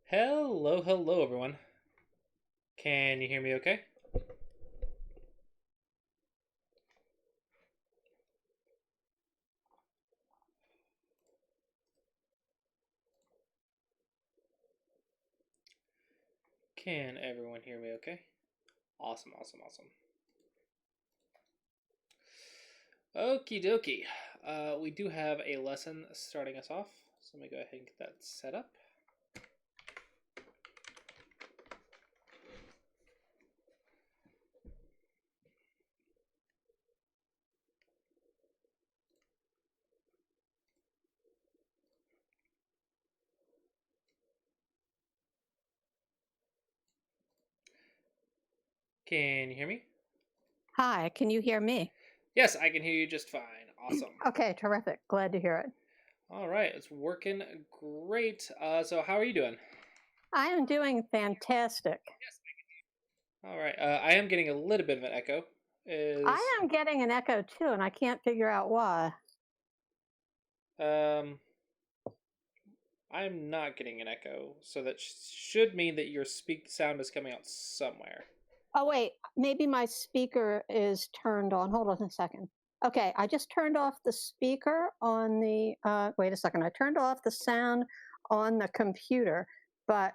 Hello, hello, everyone. Can you hear me okay? Can everyone hear me okay? Awesome, awesome, awesome. Okie dokie. We do have a lesson starting us off, so let me go ahead and get that set up. Can you hear me? Hi, can you hear me? Yes, I can hear you just fine. Awesome. Okay, terrific. Glad to hear it. All right, it's working great. So how are you doing? I am doing fantastic. All right, I am getting a little bit of an echo. Is I am getting an echo too, and I can't figure out why. um I'm not getting an echo, so that should mean that your speak sound is coming out somewhere. Oh, wait, maybe my speaker is turned on. Hold on a second. Okay, I just turned off the speaker on wait a second. I turned off the sound on the computer, but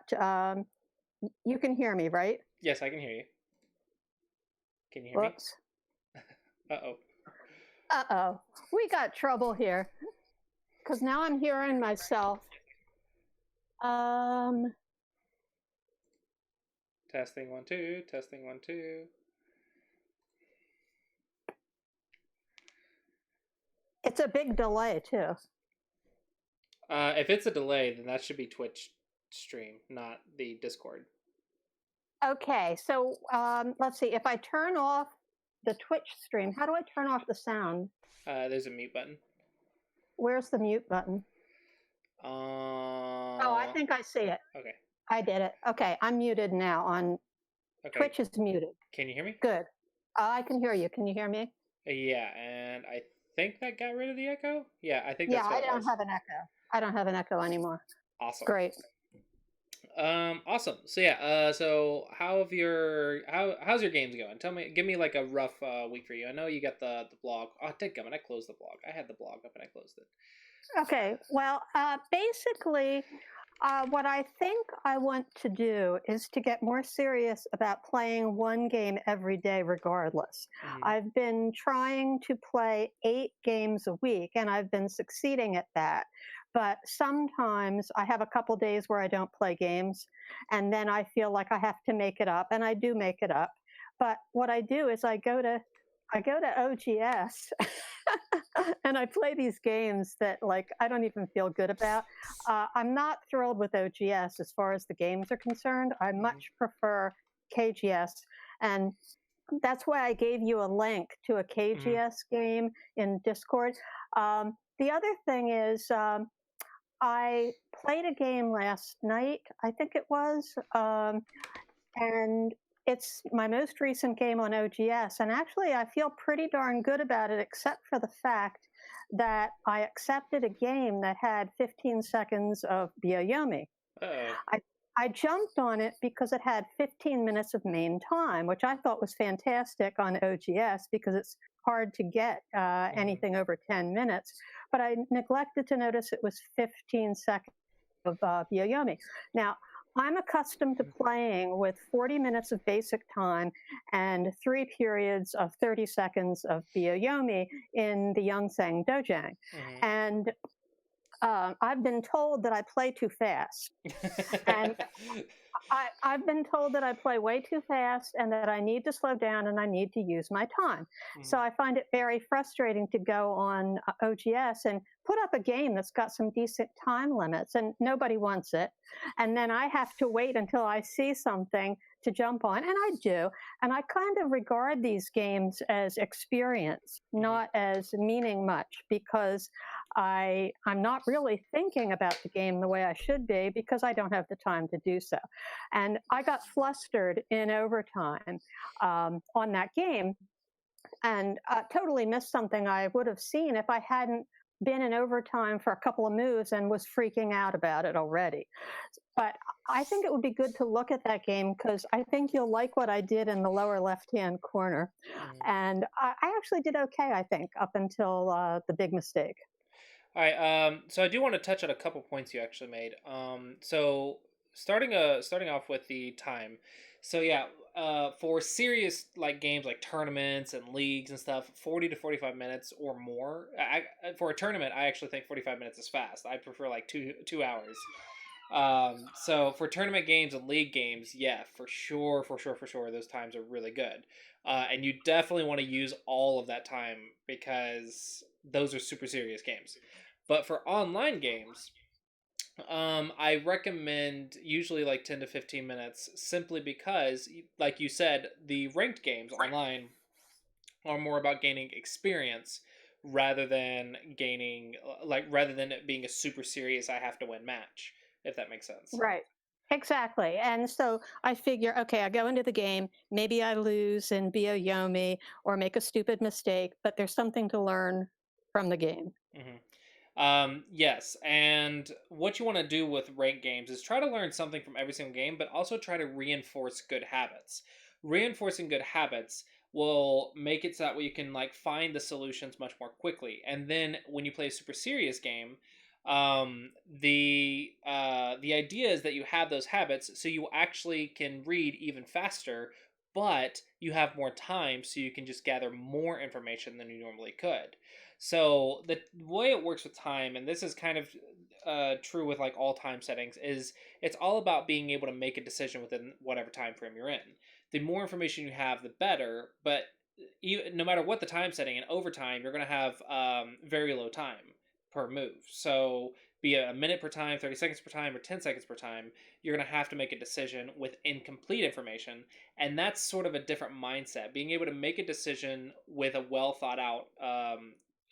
you can hear me, right? Yes, I can hear you. Can you hear me? Whoops. Uh oh. Uh-oh. We got trouble here because now I'm hearing myself. Um, Testing one, two. Testing one, two. it's a big delay too. If it's a delay, then that should be Twitch stream, not the Discord. Okay, so let's see. If I turn off the Twitch stream, how do I turn off the sound? There's a mute button. Where's the mute button? Oh, I Uh, think I see it. okay. I did it. Okay, I'm muted now. On Okay. Twitch is muted. Can you hear me? Good. I can hear you. Can you hear me? Yeah, and I think that got rid of the echo. Yeah, I think Yeah, that's what I it don't was. have an echo. I don't have an echo anymore. Awesome. Great. Awesome. So yeah. So how's your games going? Tell me. Give me like a rough week for you. I know you got the blog. Oh, dadgummit, I closed the blog. I had the blog up and I closed it. Okay, well, basically, what I think I want to do is to get more serious about playing one game every day, regardless. Mm-hmm. I've been trying to play 8 games a week, and I've been succeeding at that. But sometimes I have a couple days where I don't play games, and then I feel like I have to make it up, and I do make it up. But what I do is I go to OGS and I play these games that like I don't even feel good about. I'm not thrilled with OGS as far as the games are concerned. I Mm-hmm. much prefer KGS, and that's why I gave you a link to a Mm-hmm. KGS game in Discord. The other thing is, I played a game last night, I think it was, and it's my most recent game on OGS. And actually, I feel pretty darn good about it, except for the fact that I accepted a game that had 15 seconds of Byoyomi. Oh. I, I jumped on it because it had 15 minutes of main time, which I thought was fantastic on OGS because it's hard to get Mm-hmm. anything over 10 minutes. But I neglected to notice it was 15 seconds of Byoyomi. Now, I'm accustomed to playing with 40 minutes of basic time and 3 periods of 30 seconds of Byoyomi in the Yongsang Dojang. And I've been told that I play too fast. And Mm-hmm. I've been told that I play way too fast and that I need to slow down and I need to use my time. So I find it very frustrating to go on OGS and put up a game that's got some decent time limits and nobody wants it. And then I have to wait until I see something to jump on, and I do. And I kind of regard these games as experience, Mm-hmm. not as meaning much, because I'm not really thinking about the game the way I should be because I don't have the time to do so. And I got flustered in overtime on that game and totally missed something I would have seen if I hadn't been in overtime for a couple of moves and was freaking out about it already. But I think it would be good to look at that game because I think you'll like what I did in the lower left-hand corner. Mhm. And I actually did okay, I think, up until the big mistake. All right. So I do want to touch on a couple points you actually made. So starting off with the time. So yeah, for serious like games like tournaments and leagues and stuff, 40 to 45 minutes or more. For a tournament, I actually think 45 minutes is fast. I prefer like 2 hours. So for tournament games and league games, yeah, for sure, those times are really good. And you definitely want to use all of that time because those are super serious games. But for online games, I recommend usually like 10 to 15 minutes simply because, like you said, the ranked games online are more about gaining experience rather than rather than it being a super serious I have to win match, if that makes sense. Right. Exactly. And so I figure, okay, I go into the game, maybe I lose and be a Yomi or make a stupid mistake, but there's something to learn from the game. Hmm. Yes, and what you want to do with ranked games is try to learn something from every single game, but also try to reinforce good habits. Reinforcing good habits will make it so that way you can like find the solutions much more quickly. And then when you play a super serious game, the idea is that you have those habits, so you actually can read even faster, but you have more time, so you can just gather more information than you normally could. So the way it works with time, and this is kind of true with like all time settings, is it's all about being able to make a decision within whatever time frame you're in. The more information you have, the better. But no matter what the time setting, in overtime, you're going to have very low time per move. So be it a minute per time, 30 seconds per time, or 10 seconds per time, you're going to have to make a decision with incomplete information. And that's sort of a different mindset. Being able to make a decision with a well thought out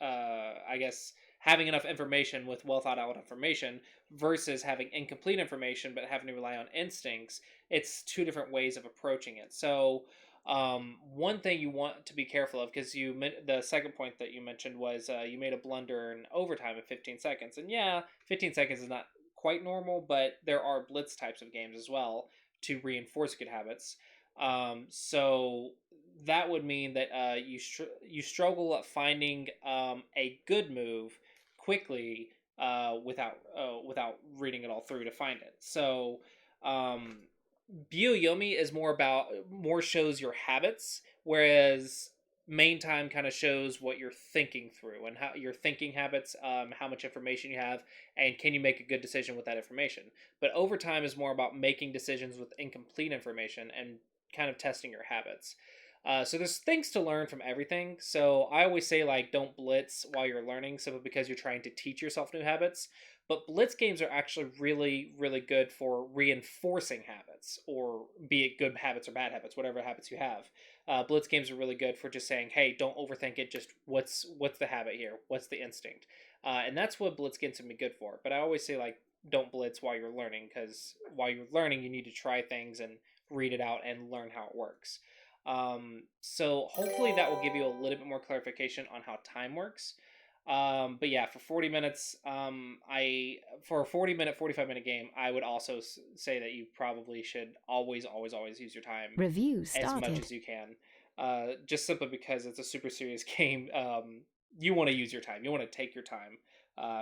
I guess having enough information with well thought out information versus having incomplete information but having to rely on instincts. It's two different ways of approaching it. So one thing you want to be careful of, because the second point that you mentioned was you made a blunder in overtime of 15 seconds, and yeah, 15 seconds is not quite normal, but there are blitz types of games as well to reinforce good habits. So that would mean that you struggle at finding a good move quickly without reading it all through to find it. So um, Byoyomi is more shows your habits, whereas main time kind of shows what you're thinking through and how your thinking habits, how much information you have, and can you make a good decision with that information. But overtime is more about making decisions with incomplete information and kind of testing your habits. So there's things to learn from everything. So I always say like don't blitz while you're learning, simply because you're trying to teach yourself new habits. But blitz games are actually really, really good for reinforcing habits, or be it good habits or bad habits, whatever habits you have. Blitz games are really good for just saying, "Hey, don't overthink it. Just what's the habit here? What's the instinct?" And that's what blitz games can be good for. But I always say like don't blitz while you're learning, because while you're learning, you need to try things and read it out and learn how it works. So hopefully that will give you a little bit more clarification on how time works. But yeah, for 40 minutes, I for a 40-minute, 45-minute game, I would also say that you probably should always use your time Review as much started. as you can. Just simply because it's a super serious game. You want to use your time. You want to take your time.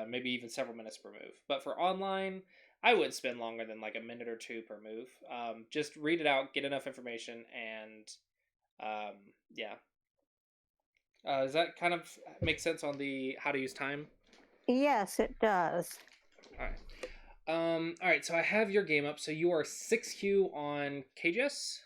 Maybe even several minutes per move. But for online, I wouldn't spend longer than like a minute or two per move. Just read it out, get enough information, and um, yeah. Does that kind of make sense on the how to use time? Yes, it does. All right. All right. So I have your game up. So you are 6Q on KGS.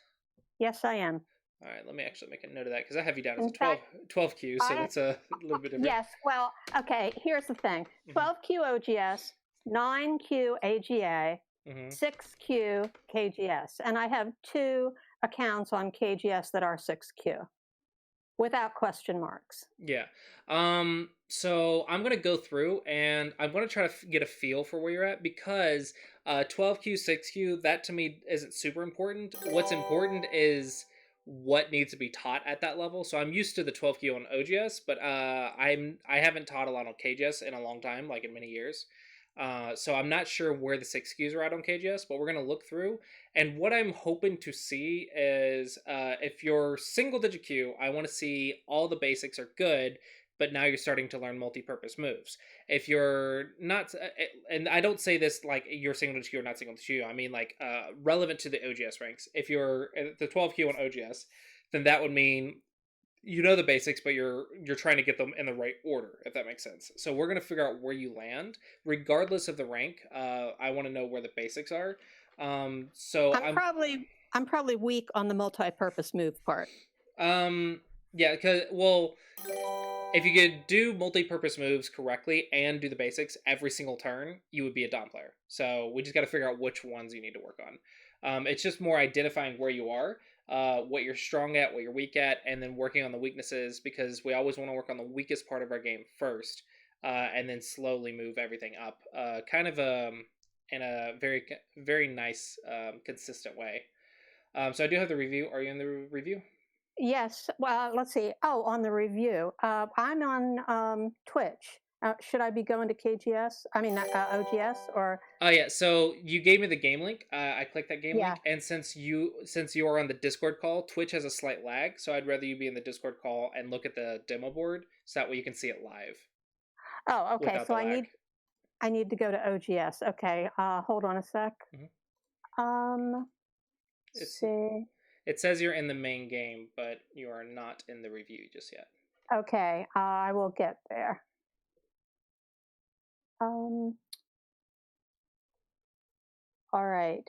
Yes, I am. All right. Let me actually make a note of that because I have you down as a In 12, fact, 12Q. So I that's a little bit different. yes. Well, okay. Here's the thing: Mm-hmm. 12Q OGS, 9Q AGA, Mm-hmm. 6Q KGS, and I have two accounts on KGS that are 6Q without question marks. Yeah. So I'm gonna go through and I'm gonna try to get a feel for where you're at, because 12Q, 6Q, that to me isn't super important. What's important is what needs to be taught at that level. So I'm used to the 12Q on OGS, but I haven't taught a lot on KGS in a long time, like in many years. So I'm not sure where the 6Qs are at on KGS, but we're gonna look through. And what I'm hoping to see is if you're single digit Q, I want to see all the basics are good, but now you're starting to learn multi-purpose moves. If you're not, and I don't say this like you're single digit Q or not single digit Q, I mean like relevant to the OGS ranks. If you're at the 12Q on OGS, then that would mean you know the basics, but you're trying to get them in the right order, if that makes sense. So we're gonna figure out where you land, regardless of the rank. I want to know where the basics are. So I'm probably weak on the multi-purpose move part. Yeah, because well, if you could do multi-purpose moves correctly and do the basics every single turn, you would be a Dom player. So we just got to figure out which ones you need to work on. It's just more identifying where you are, what you're strong at, what you're weak at, and then working on the weaknesses, because we always want to work on the weakest part of our game first, and then slowly move everything up, kind of in a very nice, consistent way. So I do have the review. Are you in the review? Yes. Well, let's see. Oh, on the review, I'm on Twitch. Should I be going to KGS? I mean, OGS or Oh yeah, so you gave me the game link. I clicked that game yeah. link, and since you are on the Discord call, Twitch has a slight lag, so I'd rather you be in the Discord call and look at the demo board, so that way you can see it live Oh, okay. without So the lag. I need to go to OGS. Okay. Hold on a sec. hmm Um, It's see. it says you're in the main game, but you are not in the review just yet. Okay, I will get there. Um, all right.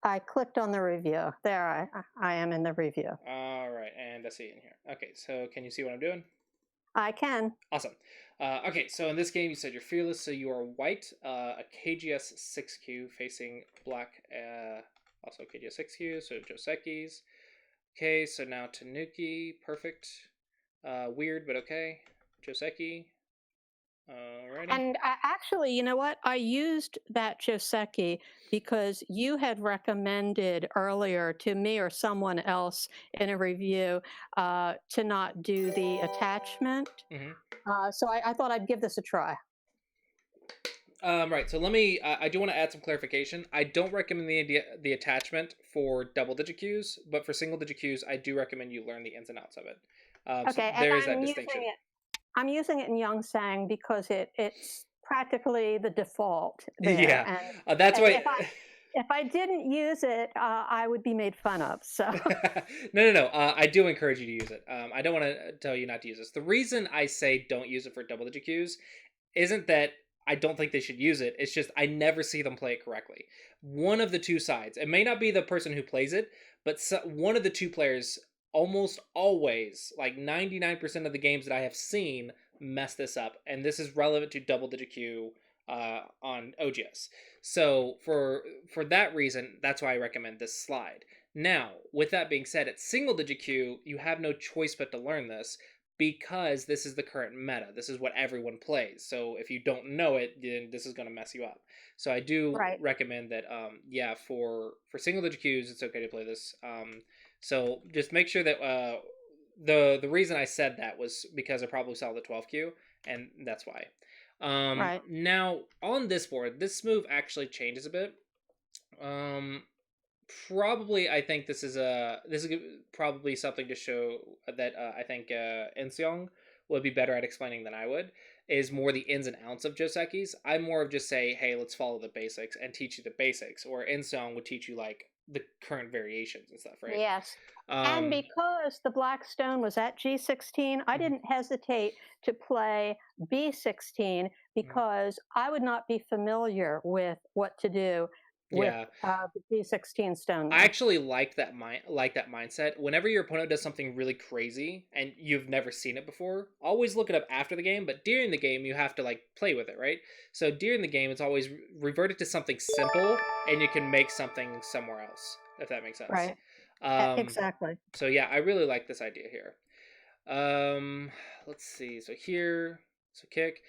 I clicked on the review. There, I am in the review. All right, and I see it in here. Okay, so can you see what I'm doing? I can. Awesome. Okay, so in this game, you said you're fearless, so you are white, a KGS 6Q facing black, also KGS 6Q, so Joseki's. Okay, so now Tanuki, perfect. Weird, but okay. Joseki, alrighty. And actually, you know what? I used that Joseki because you had recommended earlier to me or someone else in a review to not do the attachment. Mm-hmm. So I thought I'd give this a try. Right, so let me, I do want to add some clarification. I don't recommend the attachment for double digit Qs, but for single digit Qs, I do recommend you learn the ins and outs of it. So Okay, and there is that distinction. I'm using it in Yongsang because it's practically the default there. Yeah, And that's why. if I didn't use it, I would be made fun of. So No. I do encourage you to use it. I don't want to tell you not to use this. The reason I say don't use it for double digit Qs isn't that I don't think they should use it. It's just I never see them play it correctly. One of the two sides. It may not be the person who plays it, but one of the two players almost always, like 99% of the games that I have seen, mess this up. And this is relevant to double digit Q on OGS. So for that reason, that's why I recommend this slide. Now, with that being said, at single digit Q, you have no choice but to learn this, because this is the current meta. This is what everyone plays. So if you don't know it, then this is going to mess you up. So I do right. recommend that, yeah, for single digit Qs, it's okay to play this. So just make sure that the reason I said that was because I probably saw the 12Q, and that's why. Right. Now on this board, this move actually changes a bit. Probably I think this is probably something to show that I think Inseong would be better at explaining than I would, is more the ins and outs of Joseki's. I'm more of just say, hey, let's follow the basics and teach you the basics, or Inseong would teach you like the current variations and stuff, right? Yes. And because the black stone was at G16, I didn't hesitate to play B16 because I would not be familiar with what to do with Yeah, the G16 stone I there. actually like that mindset. Whenever your opponent does something really crazy and you've never seen it before, always look it up after the game. But during the game, you have to like play with it, right? So during the game, it's always reverted to something simple, and you can make something somewhere else, if that makes sense. Right. Um, Exactly. so yeah, I really like this idea here. Let's see. So here, so kick.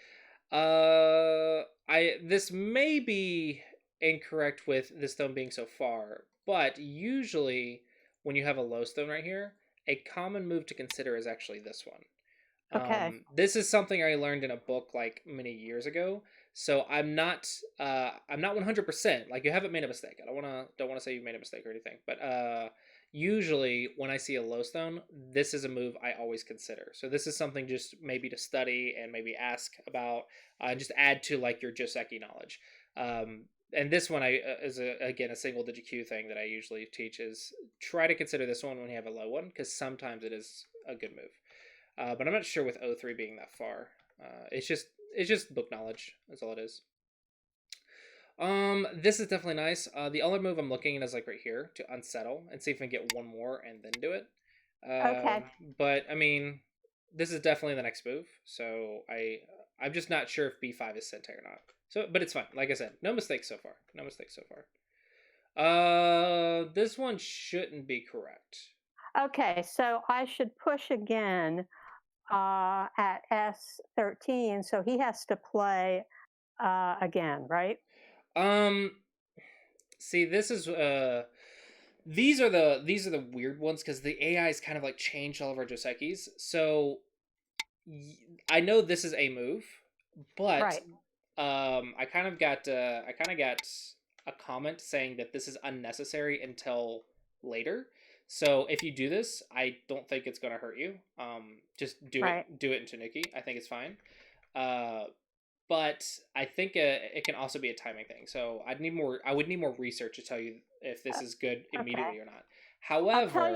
This may be incorrect with this stone being so far, but usually when you have a low stone right here, a common move to consider is actually this one. Okay. This is something I learned in a book like many years ago. So I'm not 100%. Like you haven't made a mistake. I don't want to say you made a mistake or anything. But usually when I see a low stone, this is a move I always consider. So this is something just maybe to study and maybe ask about, just add to like your Joseki knowledge. And this one is again a single digit Q thing that I usually teach is try to consider this one when you have a low one because sometimes it is a good move. But I'm not sure with O3 being that far. It's just book knowledge. That's all it is. This is definitely nice. The other move I'm looking at is like right here to unsettle and see if I can get one more and then do it. Okay. But I mean, this is definitely the next move. So I'm just not sure if B5 is Sente or not. So, but it's fine. Like I said, no mistakes so far. No mistakes so far. This one shouldn't be correct. Okay. So I should push again at S13. So he has to play again, right? Um, See, this is these are the weird ones because the AI is kind of like changed all of our Josekis. So I know this is a move, but Right. I kind of got a comment saying that this is unnecessary until later. So if you do this, I don't think it's going to hurt you. Just Right. do it in Tanuki. I think it's fine. Uh, but I think it can also be a timing thing. So I would need more research to tell you if this is good Okay. immediately or not. I'll tell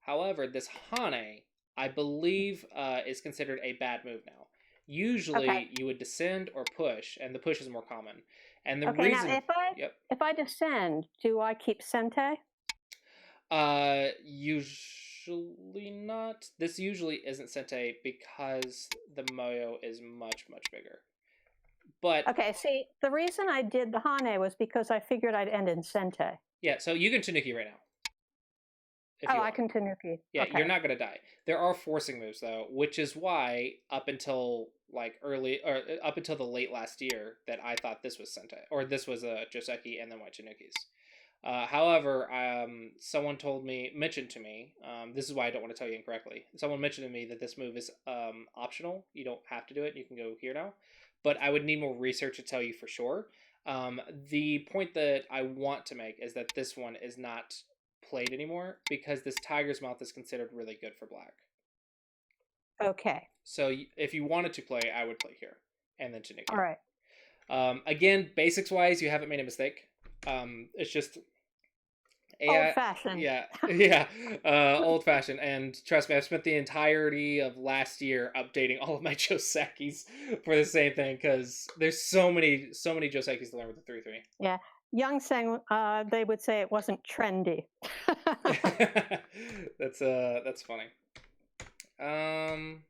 However, you. this Hane I believe is considered a bad move now. Okay. Usually you would descend or push, and the push is more common. And the Okay. Now, reason, yep, if I descend, do I keep Sente? usually not. This usually isn't Sente because the Moyo is much bigger. But Okay. See, the reason I did the Hane was because I figured I'd end in Sente. yeah, so you can Tanuki right now if Oh, you I want. can Tanuki. Yeah, you're Okay. not gonna die. There are forcing moves though, which is why up until like early or up until the late last year that I thought this was Sente or this was a Joseki and then went Tanukis. However, someone mentioned to me, this is why I don't want to tell you incorrectly. Someone mentioned to me that this move is optional. You don't have to do it. You can go here now. But I would need more research to tell you for sure. The point that I want to make is that this one is not played anymore because this Tiger's Mouth is considered really good for black. Okay. So if you wanted to play, I would play here and then All Tanuki. right. Again, basics wise, you haven't made a mistake. It's just Old AI, fashioned. yeah, yeah, old fashioned. And trust me, I've spent the entirety of last year updating all of my Josekis for the same thing because there's so many Josekis to learn with the 3-3. Yeah. Young Sang, they would say it wasn't trendy. That's funny. Um,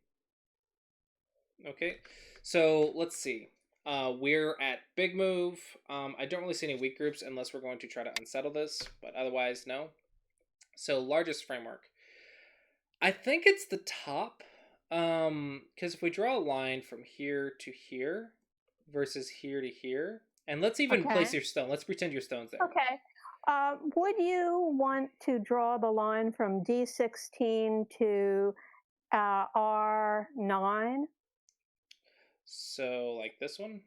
okay, so let's see. We're at big move. I don't really see any weak groups unless we're going to try to unsettle this, but otherwise, no. So largest framework. I think it's the top. Because if we draw a line from here to here versus here to here, and let's even Okay. place your stone. Let's pretend your stone's there. Okay. Would you want to draw the line from D16 to R9? So like this one.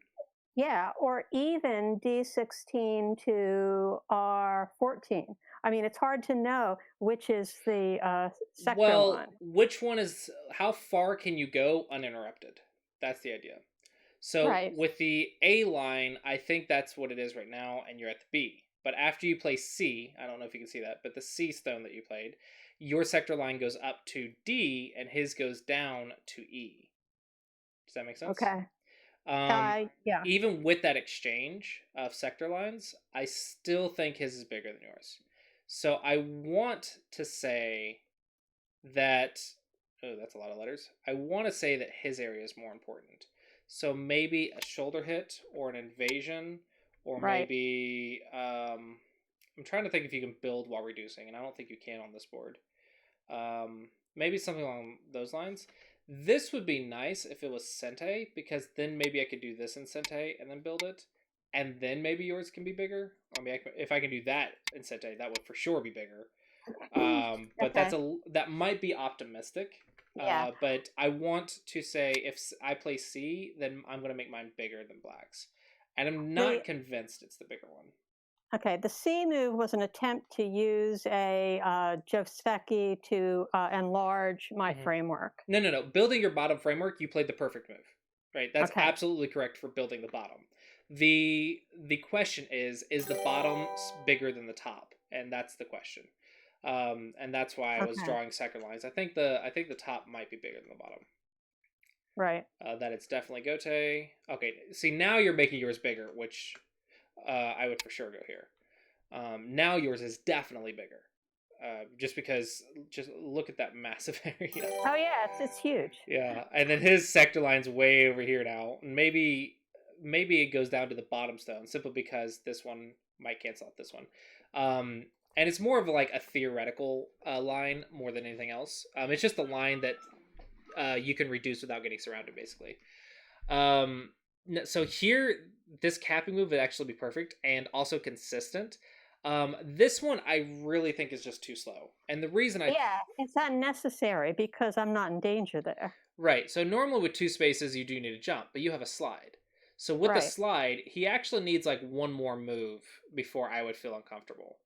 Yeah, or even D16 to R14. I mean, it's hard to know which is the sector Well, line. which one is how far can you go uninterrupted? That's the idea. So Right. with the A line, I think that's what it is right now, and you're at the B. But after you play C, I don't know if you can see that, but the C stone that you played, your sector line goes up to D, and his goes down to E. Does that make sense? Okay. Um, Yeah. Even with that exchange of sector lines, I still think his is bigger than yours. So I want to say that. Oh, that's a lot of letters. I want to say that his area is more important. So maybe a shoulder hit or an invasion, or Right. maybe I'm trying to think if you can build while reducing, and I don't think you can on this board. Maybe something along those lines. This would be nice if it was Sente, because then maybe I could do this in Sente and then build it, and then maybe yours can be bigger. Or maybe if I can do that in Sente, that would for sure be bigger. But Okay. that might be optimistic. Yeah. But I want to say if I play C, then I'm going to make mine bigger than Black's, and I'm The not convinced it's the bigger one. Okay, the C move was an attempt to use a Joseki to enlarge my Hmm. framework. No, no, no. Building your bottom framework, you played the perfect move, right? That's Okay. absolutely correct for building the bottom. The question is the bottom bigger than the top, and that's the question. And that's why I was Okay. drawing second lines. I think the top might be bigger than the bottom. Right. That it's definitely Gote. Okay, see now you're making yours bigger, which I would for sure go here. Now yours is definitely bigger, just because just look at that massive area. Oh yeah, it's huge. Yeah, and then his sector line's way over here now. Maybe it goes down to the bottom stone simply because this one might cancel out this one. Um, and it's more of like a theoretical line more than anything else. It's just a line that you can reduce without getting surrounded, basically. Um, so here, this capping move would actually be perfect and also consistent. This one I really think is just too slow, and the reason Yeah, it's unnecessary because I'm not in danger there. right. So normally with two spaces you do need to jump, but you have a slide. So with the Right. slide, he actually needs like one more move before I would feel uncomfortable.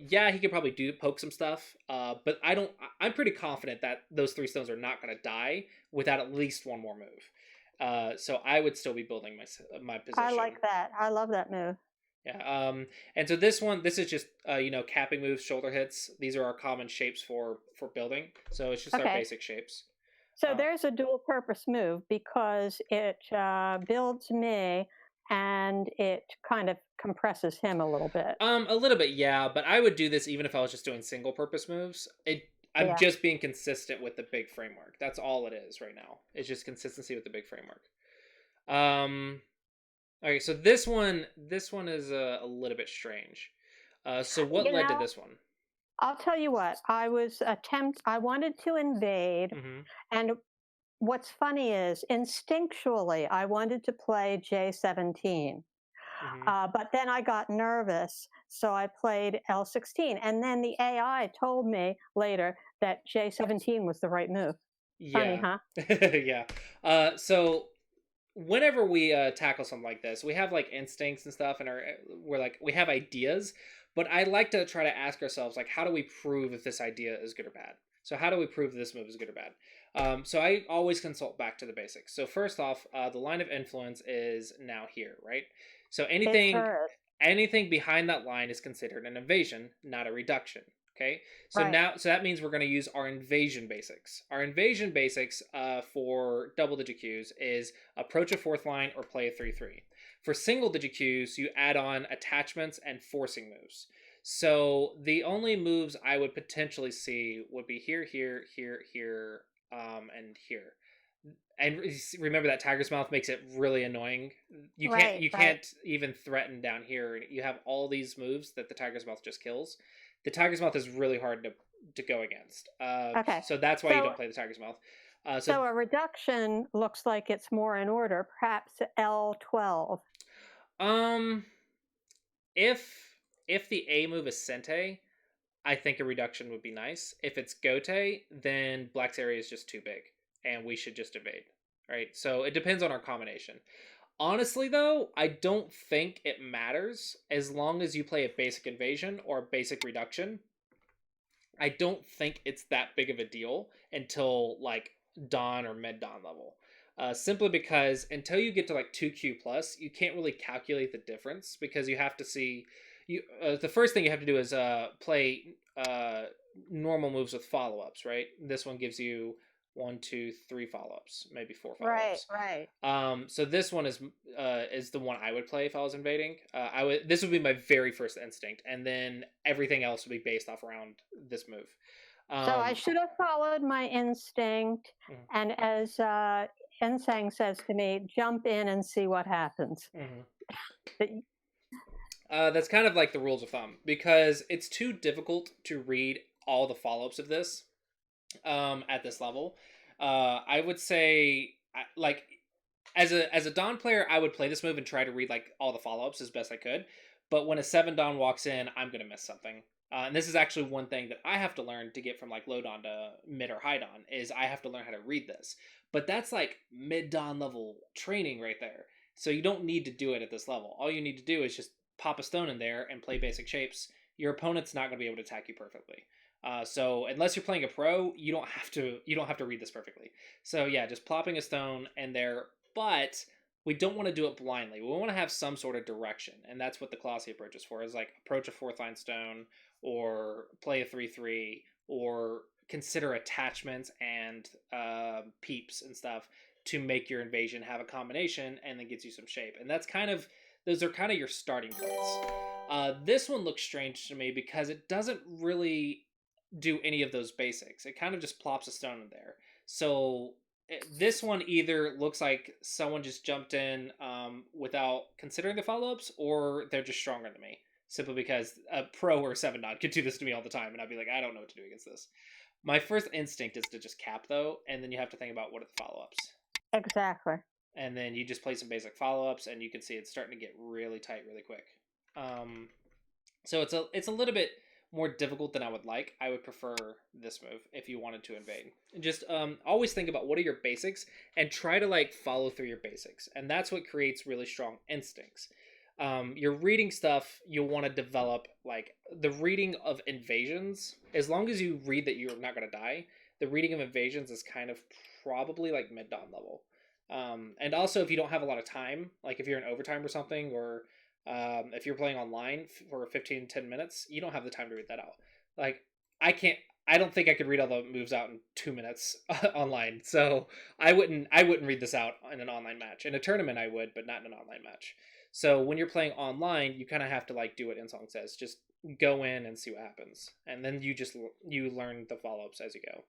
Yeah, he could probably do poke some stuff, but I don't. I'm pretty confident that those three stones are not going to die without at least one more move. So I would still be building my I position. like that. I love that move. Yeah. And so this is just capping moves, shoulder hits. These are our common shapes for building. So it's just our Okay. basic shapes. So Uh, there's a dual purpose move because it builds me and it kind of compresses him a little bit. a little bit, yeah, but I would do this even if I was just doing single purpose moves. I'm Yeah. just being consistent with the big framework. That's all it is right now. It's just consistency with the big framework. Um, okay, so this one is a little bit strange. So what You led to know, this one? I'll tell you what. I wanted to invade, Mm-hmm. and what's funny is instinctually I wanted to play J17. Mm-hmm. But then I got nervous, so I played L16. And then the AI told me later that J17 was the right move. Funny, Yeah, huh? yeah. So whenever we tackle something like this, we have like instincts and stuff, and we're like we have ideas, but I like to try to ask ourselves like, how do we prove if this idea is good or bad? So how do we prove this move is good or bad? So I always consult back to the basics. So first off, the line of influence is now here, right? So It's hers. anything behind that line is considered an invasion, not a reduction. Okay, Right. so that means we're going to use our invasion basics. Our invasion basics for double digit Qs is approach a fourth line or play a 3/3. For single digit Qs, you add on attachments and forcing moves. So the only moves I would potentially see would be here, here, here, here, and here. And remember that tiger's mouth makes it really annoying. Right, You right. can't even threaten down here. You have all these moves that the tiger's mouth just kills. The tiger's mouth is really hard to go against. Okay. So that's why you So don't play the tiger's mouth. so a reduction looks like it's more in order, perhaps L12. Um, if the A move is Sente, I think a reduction would be nice. If it's Gote, then Black's area is just too big, and we should just evade. Right. So it depends on our combination. Honestly, though, I don't think it matters as long as you play a basic invasion or a basic reduction. I don't think it's that big of a deal until like Dawn or Mid Dawn level. Simply because until you get to like 2Q plus, you can't really calculate the difference because you have to see. The first thing you have to do is play normal moves with follow ups, right? This one gives you one, two, three follow ups, maybe four follow Right, ups. right. So this one is the one I would play if I was invading. I would This would be my very first instinct, and then everything else would be based off around this move. So I Um, should have followed my instinct. mhm, And as Ensang says to me, jump in and see what happens. mhm. But That's kind of like the rules of thumb because it's too difficult to read all the follow ups of this at this level. I would say like as a Dawn player, I would play this move and try to read like all the follow ups as best I could. But when a 7 Dawn walks in, I'm gonna miss something. And this is actually one thing that I have to learn to get from like low dawn to mid or high dawn is I have to learn how to read this. But that's like mid dawn level training right there. So you don't need to do it at this level. All you need to do is just pop a stone in there and play basic shapes. Your opponent's not going to be able to attack you perfectly. So unless you're playing a pro, you don't have to read this perfectly. So yeah, just plopping a stone in there, but we don't want to do it blindly. We want to have some sort of direction, and that's what the Clossi approach is for. Is like approach a fourth line stone, or play a 3/3, or consider attachments and peeps and stuff to make your invasion have a combination, and then gets you some shape. And those are kind of your starting points. This one looks strange to me because it doesn't really do any of those basics. It kind of just plops a stone in there. So this one either looks like someone just jumped in without considering the follow-ups, or they're just stronger than me. Simply because a pro or 7-dot could do this to me all the time, and I'd be like, I don't know what to do against this. My first instinct is to just cap, though, and then you have to think about what are the follow-ups. Exactly. And then you just play some basic follow-ups, and you can see it's starting to get really tight really quick. So it's a little bit more difficult than I would like. I would prefer this move if you wanted to invade. Just always think about what are your basics and try to like follow through your basics, and that's what creates really strong instincts. Your reading stuff you'll want to develop like the reading of invasions. As long as you read that you're not going to die, the reading of invasions is kind of probably like mid dawn level. And also if you don't have a lot of time, like if you're in overtime or something, or if you're playing online for 15-10 minutes, you don't have the time to read that out. Like I can't. I don't think I could read all the moves out in 2 minutes online. So I wouldn't read this out in an online match. In a tournament I would, but not in an online match. So when you're playing online, you kind of have to like do what Insong says. Just go in and see what happens, and then you learn the follow ups as you go.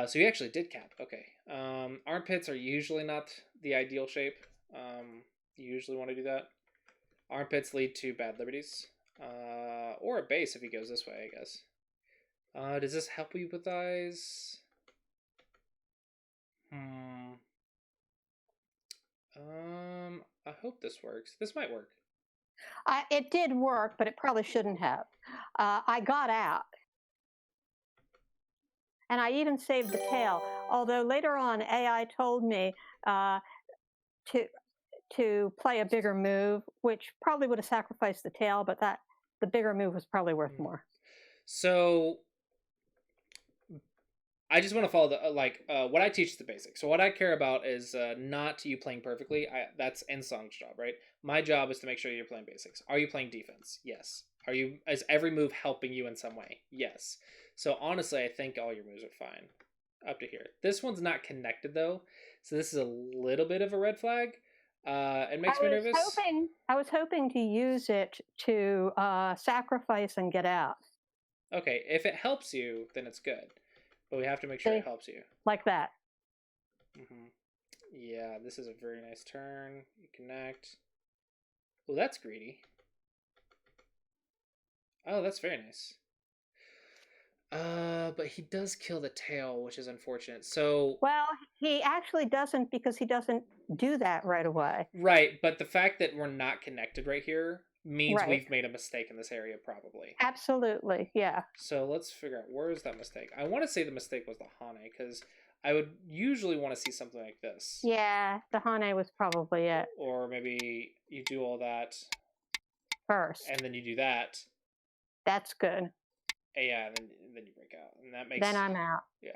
So you actually did cap. Okay. Armpits are usually not the ideal shape. You usually want to do that. Armpits lead to bad liberties. Or a base if he goes this way, I guess. Does this help you with eyes? I hope this works. This might work. It did work, but it probably shouldn't have. I got out. And I even saved the tail. Although later on, AI told me to play a bigger move, which probably would have sacrificed the tail, but the bigger move was probably worth more. So I just want to follow what I teach is the basics. So what I care about is not you playing perfectly. That's Ensong's job, right? My job is to make sure you're playing basics. Are you playing defense? Yes. Is every move helping you in some way? Yes. So honestly, I think all your moves are fine up to here. This one's not connected though, so this is a little bit of a red flag. It makes me nervous. I was hoping to use it to sacrifice and get out. Okay, if it helps you, then it's good. But we have to make sure it helps you. Like that. Mm-hmm. Yeah, this is a very nice turn. You connect. Oh, that's greedy. Oh, that's very nice. But he does kill the tail, which is unfortunate. So well, he actually doesn't because he doesn't do that right away. Right, but the fact that we're not connected right here means we've made a mistake in this area, probably. Absolutely, yeah. So let's figure out where is that mistake. I want to say the mistake was the Hane, because I would usually want to see something like this. Yeah, the Hane was probably it. Or maybe you do all that first, and then you do that. That's good. Yeah, and then you break out, and that makes. Then I'm out. Yeah.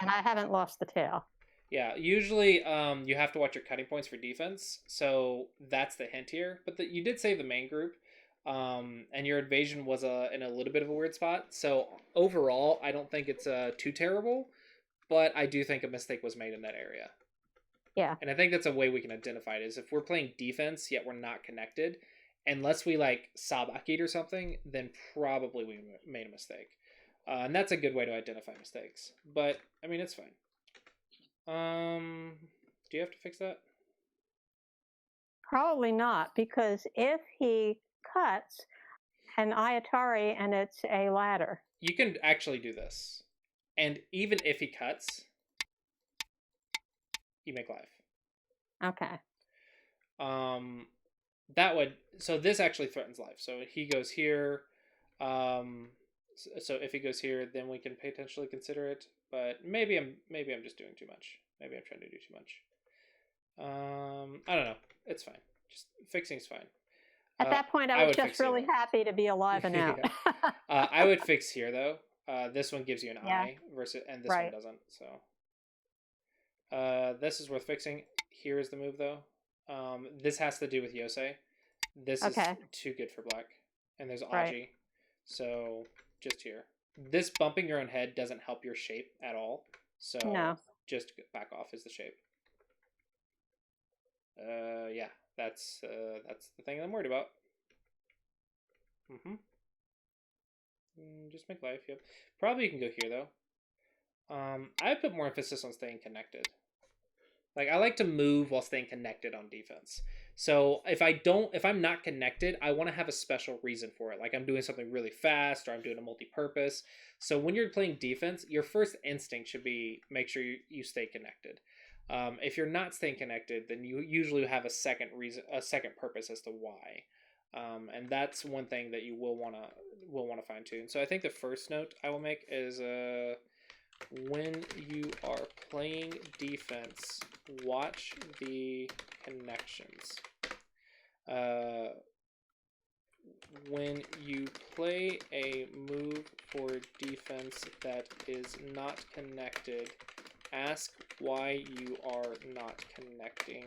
And I haven't lost the tail. Yeah, usually you have to watch your cutting points for defense, so that's the hint here. But you did save the main group, and your invasion was in a little bit of a weird spot. So overall, I don't think it's too terrible, but I do think a mistake was made in that area. Yeah. And I think that's a way we can identify it, is if we're playing defense yet we're not connected, unless we like Sabakid or something, then probably we made a mistake. And that's a good way to identify mistakes. But, I mean, it's fine. Do you have to fix that? Probably not, because if he cuts an Ayatari and it's a ladder. You can actually do this. And even if he cuts, you make life. Okay. So this actually threatens life. So he goes here. Um, so if he goes here, then we can potentially consider it. But maybe I'm just doing too much. Maybe I'm trying to do too much. I don't know. It's fine. Just fixing's fine. At that point, I I was would just fix here really though. happy to be alive and out. Yeah. I would fix here though. This one gives you an Yeah, eye versus, and this one right. doesn't. So this is worth fixing. Here is the move though. This has to do with Yosei. This is Okay, too good for black, and there's right. Aji. So just here. This bumping your own head doesn't help your shape at all. So No. just back off is the shape. Yeah, that's the thing I'm worried about. Mm-hmm. Just make life. Yep. Probably you can go here though. I put more emphasis on staying connected. Like I like to move while staying connected on defense. So if I'm not connected, I want to have a special reason for it. Like I'm doing something really fast or I'm doing a multi-purpose. So when you're playing defense, your first instinct should be make sure you stay connected. If you're not staying connected, then you usually have a second reason, a second purpose as to why. And that's one thing that you will want to fine tune. So I think the first note I will make is when you are playing defense, watch the connections. When you play a move for defense that is not connected, ask why you are not connecting.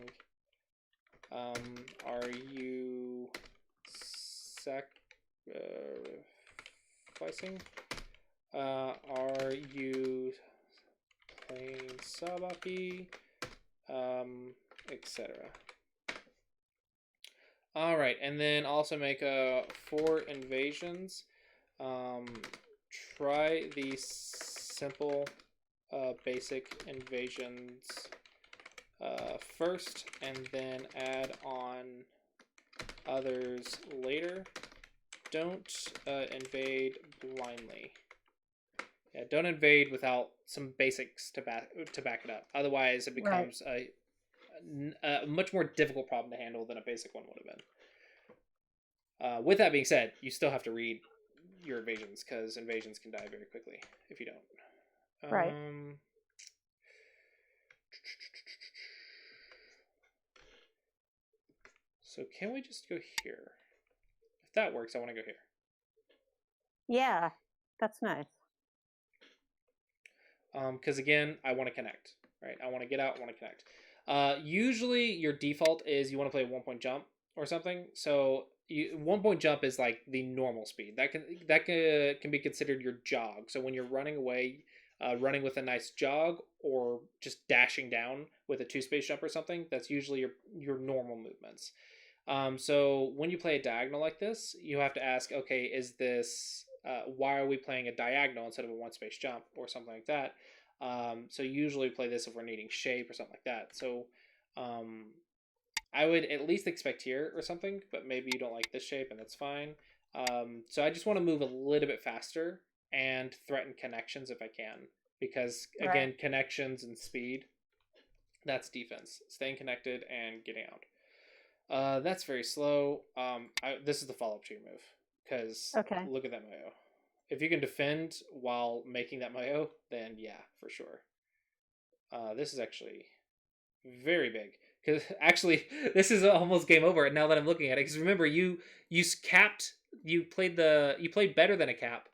Are you sacrificing? Are you playing Sabaki? Etc. All right, and then also make 4 invasions. Try the simple, basic invasions first, and then add on others later. Don't invade blindly. Yeah, don't invade without some basics to back it up. Otherwise, it Right. becomes a much more difficult problem to handle than a basic one would have been. With that being said, you still have to read your invasions because invasions can die very quickly if you don't. Right. So can we just go here? If that works, I want to go here. Yeah, that's nice. Because again, I want to connect. Right, I want to get out. I want to connect. Usually, your default is you want to play a 1 point jump or something. So 1 point jump is like the normal speed. That can be considered your jog. So when you're running away, running with a nice jog, or just dashing down with a 2 space jump or something, that's usually your normal movements. So when you play a diagonal like this, you have to ask, okay, is this why are we playing a diagonal instead of a 1 space jump or something like that? So usually play this if we're needing shape or something like that. So I would at least expect here or something, but maybe you don't like this shape and that's fine. So I just want to move a little bit faster and threaten connections if I can, because Right. again, connections and speed, that's defense. Staying connected and getting out. That's very slow. This is the follow-up to your move, because Okay. look at that Mayo. If you can defend while making that Mayo, then yeah, for sure. This is actually very big. Because actually, this is almost game over. Now that I'm looking at it, because remember, you capped, you played better than a cap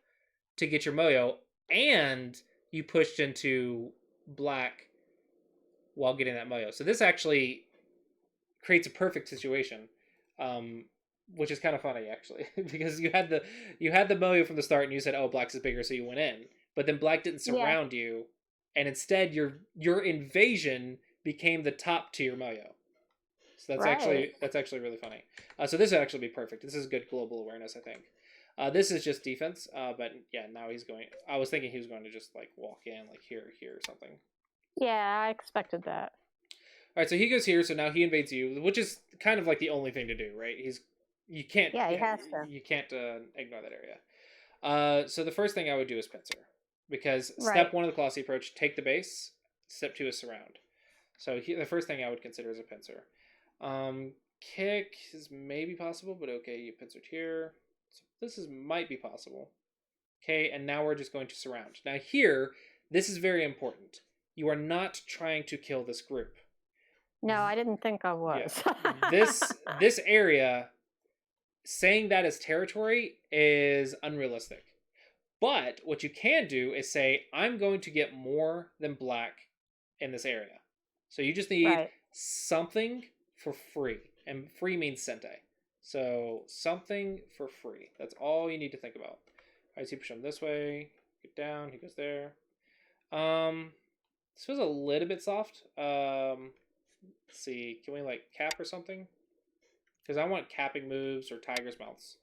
to get your Moyo, and you pushed into black while getting that Moyo. So this actually creates a perfect situation, um, which is kind of funny actually, because you had the Moyo from the start, and you said, "Oh, black's is bigger," so you went in. But then black didn't Yeah. surround you, and instead your invasion became the top to your Moyo. So Right. that's actually really funny. So this would actually be perfect. This is good global awareness, I think. This is just defense, but yeah, now he's going. I was thinking he was going to just like walk in, like here, or something. Yeah, I expected that. All right, so he goes here, so now he invades you, which is kind of like the only thing to do, right? You can't Yeah, he has to. you can't ignore that area. So the first thing I would do is pincer, because step Right. 1 of the Clossi approach, take the base. Step 2 is surround. So the first thing I would consider is a pincer. Kick is maybe possible, but okay, you pincered here. So This is might be possible. Okay, and now we're just going to surround. Now here, this is very important. You are not trying to kill this group. No, I didn't think I Yeah. was. This area, saying that as territory is unrealistic. But what you can do is say, I'm going to get more than black in this area. So you just need Right. something for free. And free means cente. So something for free. That's all you need to think about. All right, so you push him this way. Get down. He goes there. This feels a little bit soft. Let's see. Can we like cap or something? Because I want capping moves or tiger's mouths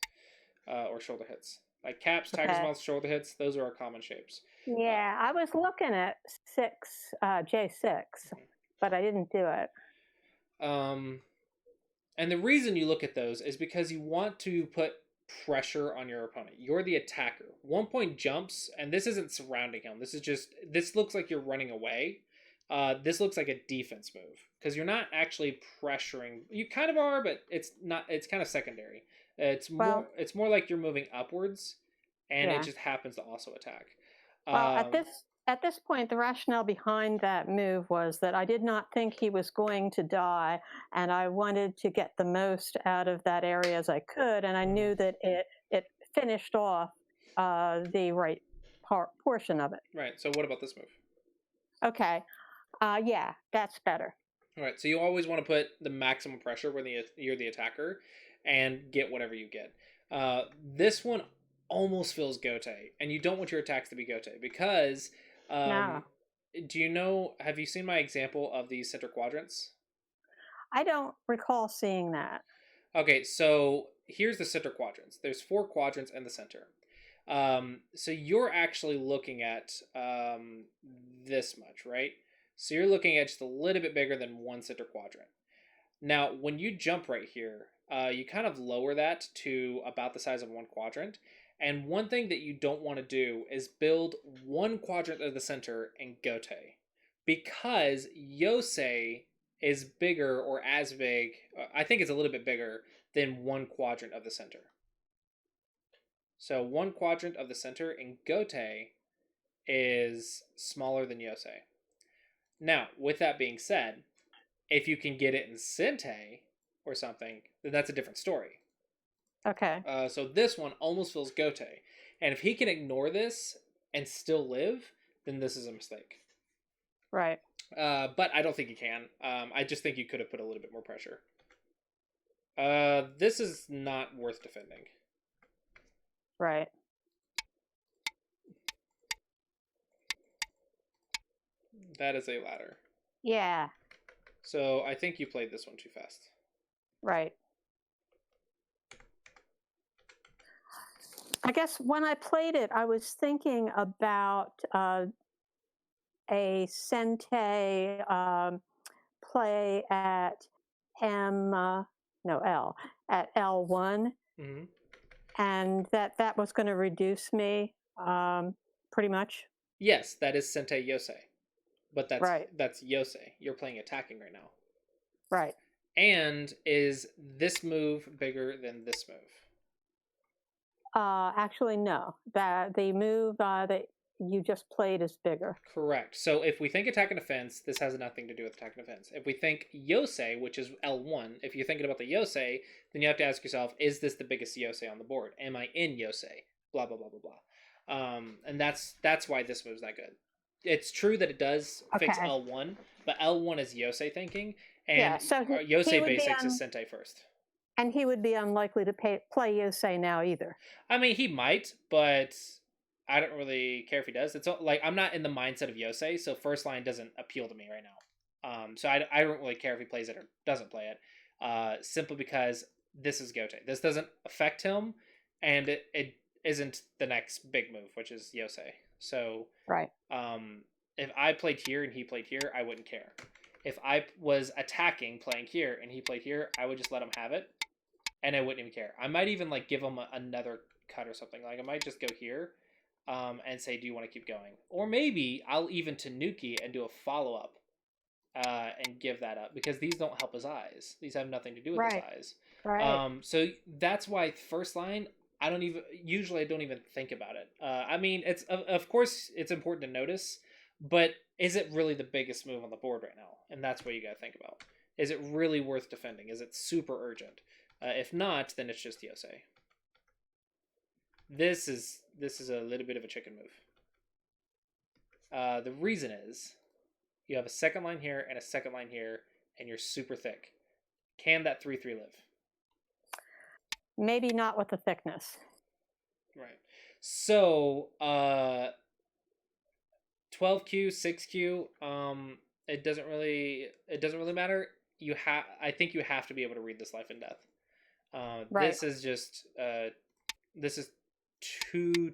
or shoulder hits. Like caps, tiger's Okay. mouths, shoulder hits. Those are our common shapes. Yeah, I was looking at J6, but I didn't do it. Um, and the reason you look at those is because you want to put pressure on your opponent. You're the attacker. 1 point jumps, and this isn't surrounding him. This looks like you're running away. This looks like a defense move because you're not actually pressuring. You kind of are, but it's not. It's kind of secondary. It's more. Well, It's more like you're moving upwards, and it yeah. just happens to also attack. Well, Um, at this point, the rationale behind that move was that I did not think he was going to die, and I wanted to get the most out of that area as I could, and I knew that it finished off the right portion of it. right. So what about this move? Okay, yeah, that's better. All right, so you always want to put the maximum pressure when you're the attacker, and get whatever you get. This one almost feels gote, and you don't want your attacks to be gote because, No, do you know? Have you seen my example of these center quadrants? I don't recall seeing that. Okay, so here's the center quadrants. There's 4 quadrants in the center. So you're actually looking at this much, right? So you're looking at just a little bit bigger than one center quadrant. Now, when you jump right here, you kind of lower that to about the size of 1 quadrant. And one thing that you don't want to do is build 1 quadrant of the center in Gote. Because Yosei is bigger or as big, I think it's a little bit bigger than 1 quadrant of the center. So 1 quadrant of the center in Gote is smaller than Yosei. Now, with that being said, if you can get it in Sente or something, then that's a different story. Okay. So this one almost feels Gote. And if he can ignore this and still live, then this is a mistake. Right. But I don't think you can. I just think you could have put a little bit more pressure. This is not worth defending. Right. That is a ladder. Yeah. So I think you played this one too fast. Right. I guess when I played it, I was thinking about a Sente play at L at L1, Mm-hmm. and that was going to reduce me pretty much. Yes, that is Sente Yosei. But Right. that's Yosei. You're playing attacking right now. Right. And is this move bigger than this move? Actually, no. That the move that you just played is bigger. Correct. So if we think attack and defense, this has nothing to do with attack and defense. If we think Yosei, which is L1, if you're thinking about the Yosei, then you have to ask yourself, is this the biggest Yosei on the board? Am I in Yosei? Blah, blah, blah, blah, blah. And that's why this move's that good. It's true that it does fix Okay. L1, but L1 is Yosei thinking, and Yeah. So Yosei basics is Sente first. and he would be unlikely to play Yosei now either. I mean, he might, but I don't really care if he does. It's like I'm not in the mindset of Yosei, so first line doesn't appeal to me right now. So I don't really care if he plays it or doesn't play it, simply because this is Gote. This doesn't affect him, and it isn't the next big move, which is Yosei. So Right. If I played here and he played here, I wouldn't care. If I was attacking, playing here, and he played here, I would just let him have it, and I wouldn't even care. I might even like give him another cut or something. Like I might just go here, and say, "Do you want to keep going?" Or maybe I'll even Tanuki and do a follow up, and give that up because these don't help his eyes. These have nothing to do with his Right. eyes. Right. So that's why first line I don't even usually I don't even think about it. I mean, it's of course it's important to notice, but is it really the biggest move on the board right now? And that's what you got to think about. Is it really worth defending? Is it super urgent? If not, then it's just Yosei. This is a little bit of a chicken move. The reason is you have a second line here and a second line here, and you're super thick. Can that 3/3 live? Maybe not with the thickness. Right. So 12Q, 6Q, it doesn't really matter. I think you have to be able to read this life and death. Right. This is just this is too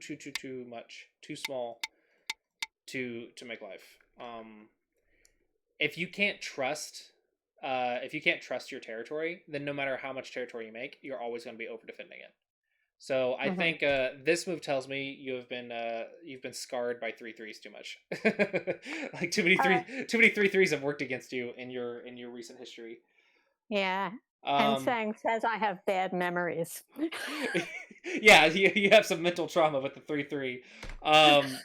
much, too small to make life. If you can't trust your territory, then no matter how much territory you make, you're always going to be over defending it. So I think this move tells me you've been scarred by 3/3s too much. Like too many 3/3s have worked against you in your recent history. Yeah. And Um, says I have bad memories. yeah, you have some mental trauma with the 3/3. Um,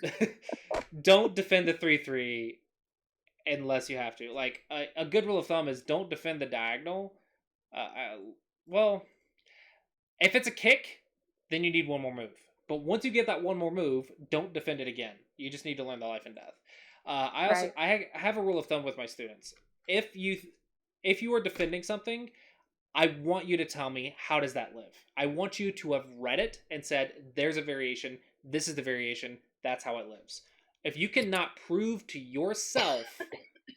don't defend the 3/3 unless you have to. Like a good rule of thumb is don't defend the diagonal. Well, if it's a kick, then you need one more move. But once you get that one more move, don't defend it again. You just need to learn the life and death. Right. I have a rule of thumb with my students. If you are defending something, I want you to tell me how does that live. I want you to have read it and said there's a variation. This is the variation. That's how it lives. If you cannot prove to yourself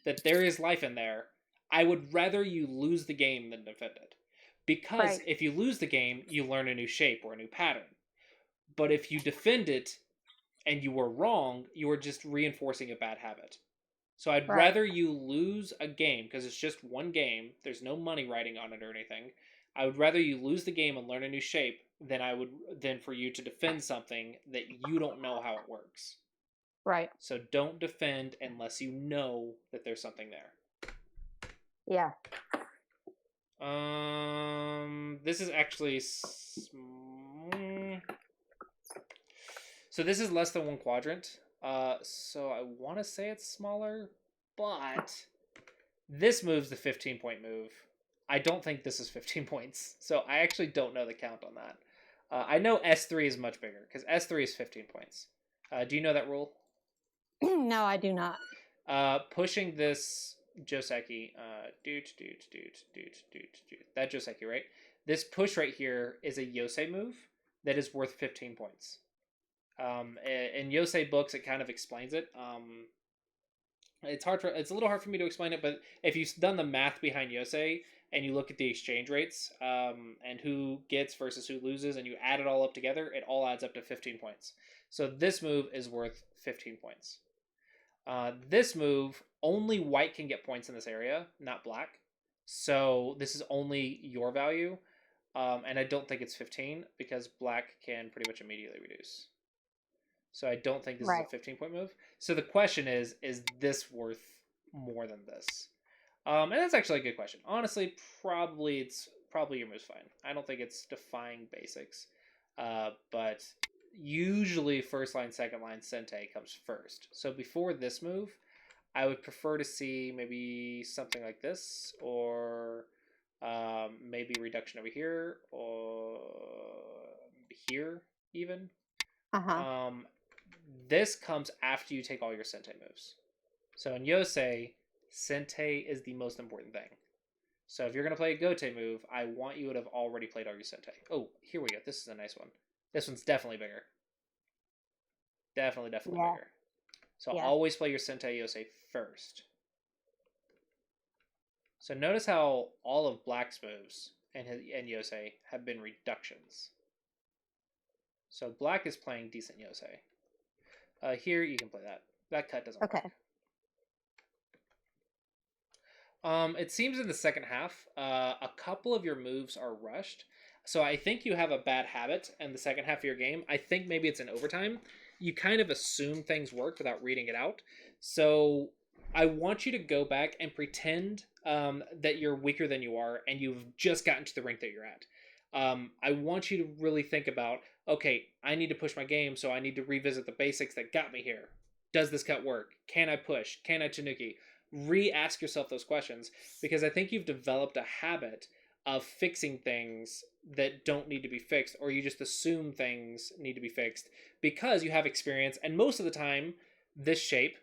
that there is life in there, I would rather you lose the game than defend it. Because Right. if you lose the game, you learn a new shape or a new pattern. But if you defend it and you were wrong, you are just reinforcing a bad habit. So I'd Right. rather you lose a game because it's just one game. There's no money riding on it or anything. I would rather you lose the game and learn a new shape than for you to defend something that you don't know how it works. Right. So don't defend unless you know that there's something there. Yeah. This is actually so this is less than one quadrant. So I want to say it's smaller, but this move's the 15-point move. I don't think this is 15 points, so I actually don't know the count on that. I know S3 is much bigger because S3 is 15 points. Do you know that rule? No, I do not. Pushing this Joseki, that Joseki, right? This push right here is a Yosei move that is worth 15 points. In Yosei books, it kind of explains it. It's a little hard for me to explain it, but if you've done the math behind Yosei and you look at the exchange rates and who gets versus who loses, and you add it all up together, it all adds up to 15 points. So this move is worth 15 points. This move, only white can get points in this area, not black. So this is only your value. And I don't think it's 15 because black can pretty much immediately reduce. So I don't think this is a 15-point move. So the question is this worth more than this? And that's actually a good question. Honestly, probably your move's fine. I don't think it's defying basics. But usually first line, second line, Sente comes first. So before this move, I would prefer to see maybe something like this, or maybe reduction over here, or here even. This comes after you take all your Sente moves. So in Yosei, Sente is the most important thing. So if you're going to play a Gote move, I want you to have already played all your Sente. Oh, here we go. This is a nice one. This one's definitely bigger. Definitely bigger. So always play your Sente Yosei first. So notice how all of Black's moves and Yosei have been reductions. So Black is playing decent Yosei. Here you can play that. That cut doesn't work. It seems in the second half, a couple of your moves are rushed. So I think you have a bad habit in the second half of your game. I think maybe it's in overtime. You kind of assume things work without reading it out. So I want you to go back and pretend that you're weaker than you are and you've just gotten to the rank that you're at. I want you to really think about, okay, I need to push my game, so I need to revisit the basics that got me here. Does this cut work? Can I push? Can I Tanuki? Re-ask yourself those questions, because I think you've developed a habit of fixing things that don't need to be fixed, or you just assume things need to be fixed because you have experience, and most of the time this shape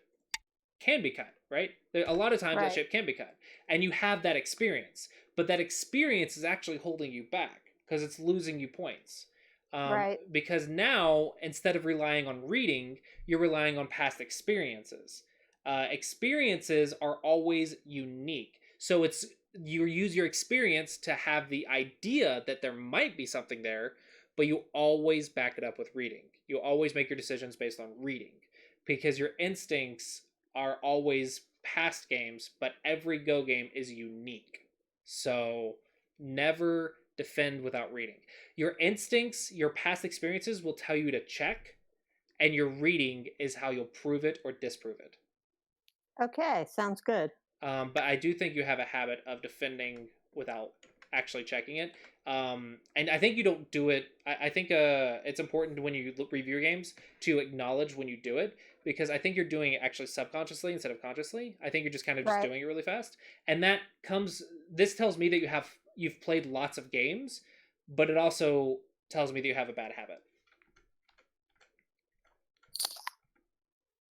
can be cut, right? A lot of times that Right. shape can be cut, and you have that experience, but that experience is actually holding you back because it's losing you points. Right. Because now, instead of relying on reading, you're relying on past experiences. Experiences are always unique, so it's you use your experience to have the idea that there might be something there, but you always back it up with reading. You always make your decisions based on reading, because your instincts are always past games, but every Go game is unique. So never defend without reading. Your instincts, your past experiences will tell you to check, and your reading is how you'll prove it or disprove it. Okay, sounds good. But I do think you have a habit of defending without actually checking it. And I think you don't do it. I think it's important when you review your games to acknowledge when you do it, because I think you're doing it actually subconsciously instead of consciously. I think you're just kind of just Right. doing it really fast, and that comes. This tells me that you've played lots of games, but it also tells me that you have a bad habit.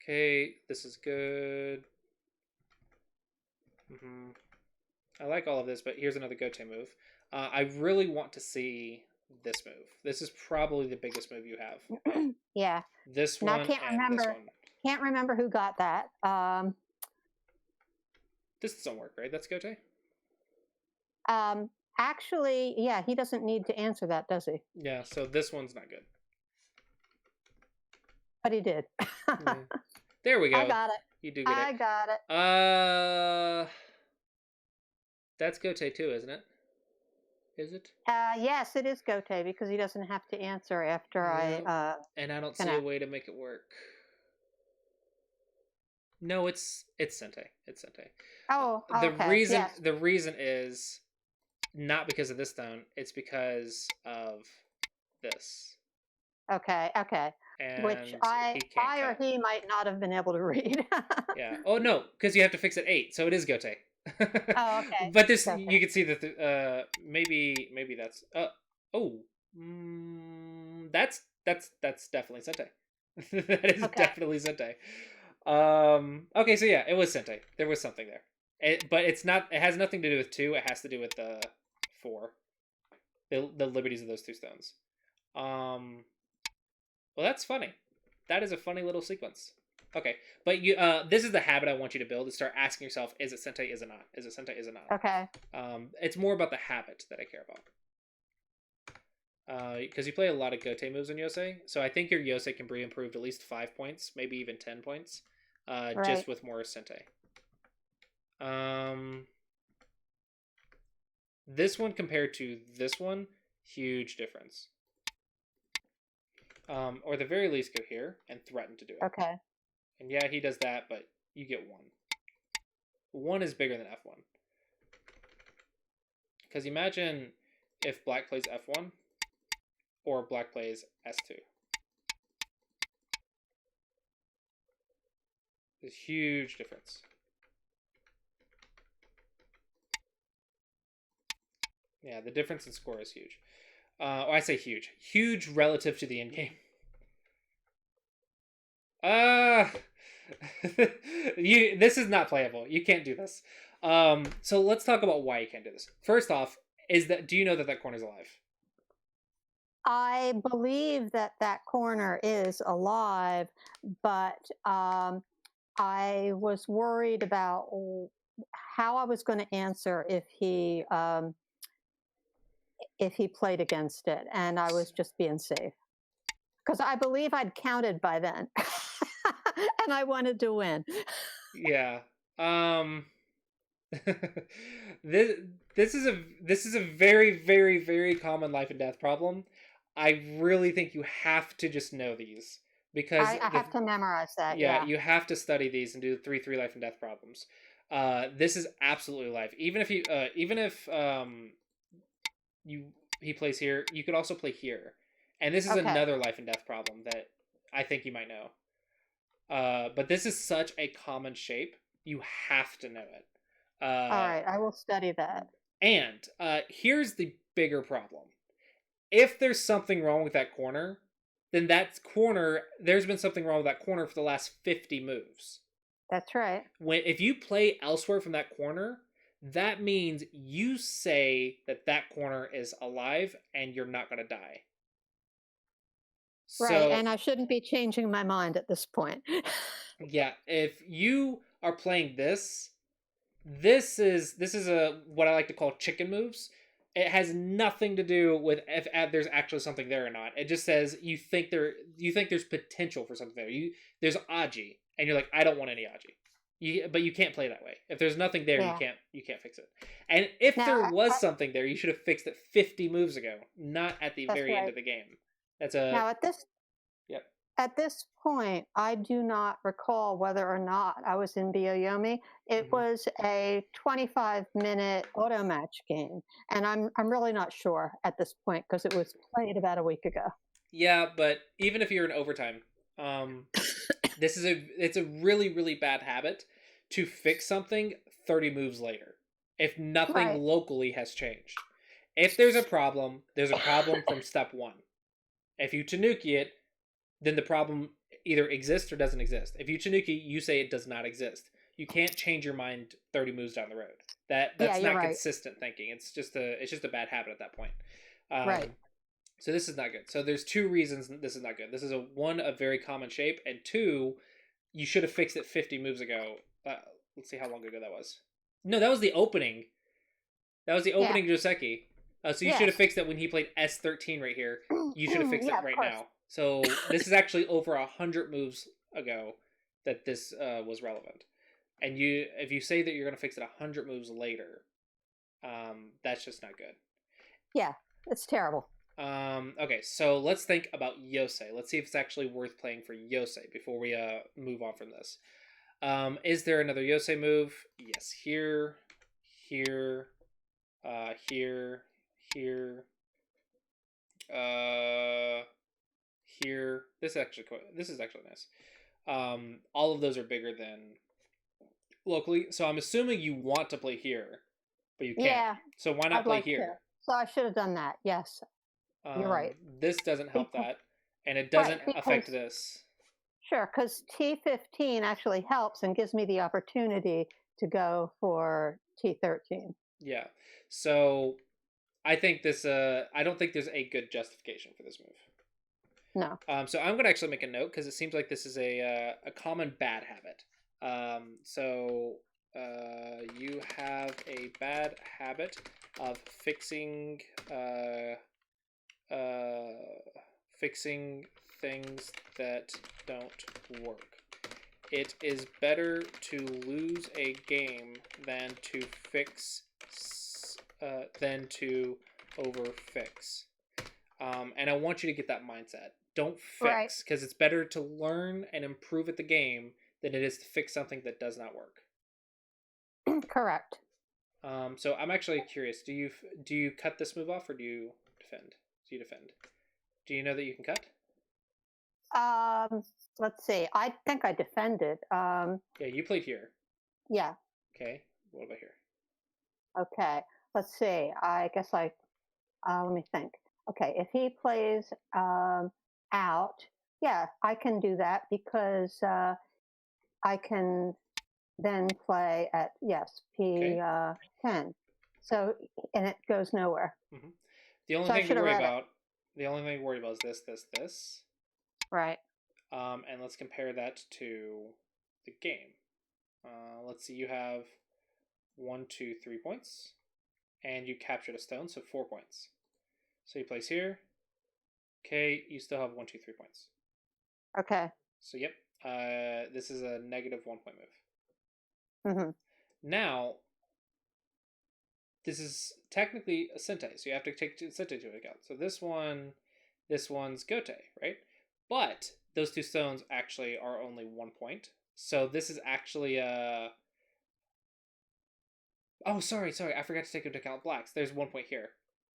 Okay, this is good. Mm-hmm. I like all of this, but here's another Gote move. I really want to see this move. This is probably the biggest move you have. Yeah. This Now I one and this one. can't remember who got that. This doesn't work, right? That's Gote? Um, actually, yeah, he doesn't need to answer that, does he? Yeah, so this one's not good. But he did. Yeah. There we go. I got it. You do get I it. got it. That's Gote too, isn't it? Is it? Yes, it is Gote because he doesn't have to answer after Yeah. I And I don't see a connect. way to make it work. No, it's Sente. It's Sente. Oh, The okay. reason Yes. the reason is not because of this stone, it's because of this. Okay. Okay. Which And he can't I or cut. he might not have been able to read. Yeah. Oh no, because you have to fix at 8, so it is Gote. Oh, okay. But this, Gote. you can see that maybe that's oh that's definitely Sente. That is Okay. definitely Sente. Okay, so yeah, it was Sente. There was something there. But it's not. It has nothing to do with 2. It has to do with the 4. The liberties of those 2 stones. Well, that's funny. That is a funny little sequence. Okay, but this is the habit I want you to build: is start asking yourself, is it Sente? Is it not? Is it Sente? Is it not? Okay. It's more about the habit that I care about. Because you play a lot of Gote moves in Yosei, so I think your Yosei can be improved at least 5 points, maybe even 10 points, Right. just with more Sente. This one compared to this one, huge difference. Or at the very least, go here and threaten to do it. Okay. And yeah, he does that, but you get 1. 1 is bigger than F1. Because imagine if black plays F1 or black plays S2. There's a huge difference. Yeah, the difference in score is huge. I say huge. Huge relative to the end game. This is not playable. You can't do this. So let's talk about why you can't do this. First off, do you know that corner's alive? I believe that corner is alive, but I was worried about how I was going to answer if he played against it, and I was just being safe because I believe I'd counted by then, and I wanted to win. Yeah. This is a very very very common life and death problem. I really think you have to just know these, because I have to memorize that. yeah, Yeah. you have to study these and do 3 life and death problems. This is absolutely life. Even if you he plays here, you could also play here, And this is Okay. another life and death problem that I think you might know. But this is such a common shape, you have to know it. All right. I will study that. And here's the bigger problem. If there's something wrong with that corner, then that corner, there's been something wrong with that corner for the last 50 moves. That's right. If you play elsewhere from that corner, that means you say that that corner is alive and you're not going to die. Right. So And I shouldn't be changing my mind at this point. yeah, if you are playing this is a what I like to call chicken moves. It has nothing to do with if there's actually something there or not. It just says you think there's potential for something there. There's Aji, and you're like, I don't want any Aji. But you can't play that way. If there's nothing there, Yeah. you can't fix it. And if there Now, was something there, you should have fixed it 50 moves ago, not at the that's very end right. of the game. That's a Now, at this yep. At this point, I do not recall whether or not I was in Bioyomi. It Mhm. was a 25-minute auto match game, and I'm really not sure at this point because it was played about a week ago. Yeah, but even if you're in overtime, it's a really really bad habit to fix something 30 moves later if nothing Right. locally has changed. If there's a problem from step 1. If you tanuki it, then the problem either exists or doesn't exist. If you tanuki, you say it does not exist. You can't change your mind 30 moves down the road. Yeah, That's you're not right. consistent thinking. It's just a bad habit at that point. Right. So this is not good. So there's two reasons this is not good. This is a very common shape, and two, you should have fixed it 50 moves ago. Let's see how long ago that was. No, that was the opening. That was the Yeah. opening Joseki. So you should have Yes. fixed it when he played S13 right here. You should have fixed Yeah, it of right course. now. So this is actually over 100 moves ago that this was relevant. And if you say that you're going to fix it 100 moves later, that's just not good. Yeah, it's terrible. Okay, so let's think about Yosei. Let's see if it's actually worth playing for Yosei before we move on from this. Is there another Yosei move? Yes, here, here, here, here, here. This is actually nice. All of those are bigger than locally, so I'm assuming you want to play here, but you can't. Yeah, So why not I'd play like to. here? So I should have done that. Yes, you're right. This doesn't help Because, that, and it right, doesn't because affect this. sure, because T15 actually helps and gives me the opportunity to go for T13. Yeah. So I think this. I don't think there's a good justification for this move. No. So I'm gonna actually make a note because it seems like this is a common bad habit. You have a bad habit of uh, fixing things that don't work. It is better to lose a game than to overfix. And I want you to get that mindset. Don't Right. fix, because it's better to learn and improve at the game than it is to fix something that does not work. Correct. So I'm actually curious. Do you cut this move off or do you defend? Do you defend? Do you know that you can cut? Um, let's see. I think I defended. Yeah, you played here. Yeah. Okay. What about here? Okay. Let's see. I guess let me think. Okay. If he plays out, yeah, I can do that because I can then play at, yes, Okay. P10. So, and it goes nowhere. Mm-hmm. The only So I thing to should have worry read it. about, the only thing to worry about is this. Right. And let's compare that to the game. Let's see. You have 1, 2, 3 points, and you captured a stone, so 4 points. So you place here. Okay, you still have 1, 2, 3 points. Okay. So yep, this is a negative 1 point move. Mm-hmm. Now, this is technically a Sente, so you have to take Sente into account. So this one's Gote, right? But those two stones actually are only 1 point. So this is actually a. Oh, sorry. I forgot to take into account blacks. There's 1 point here.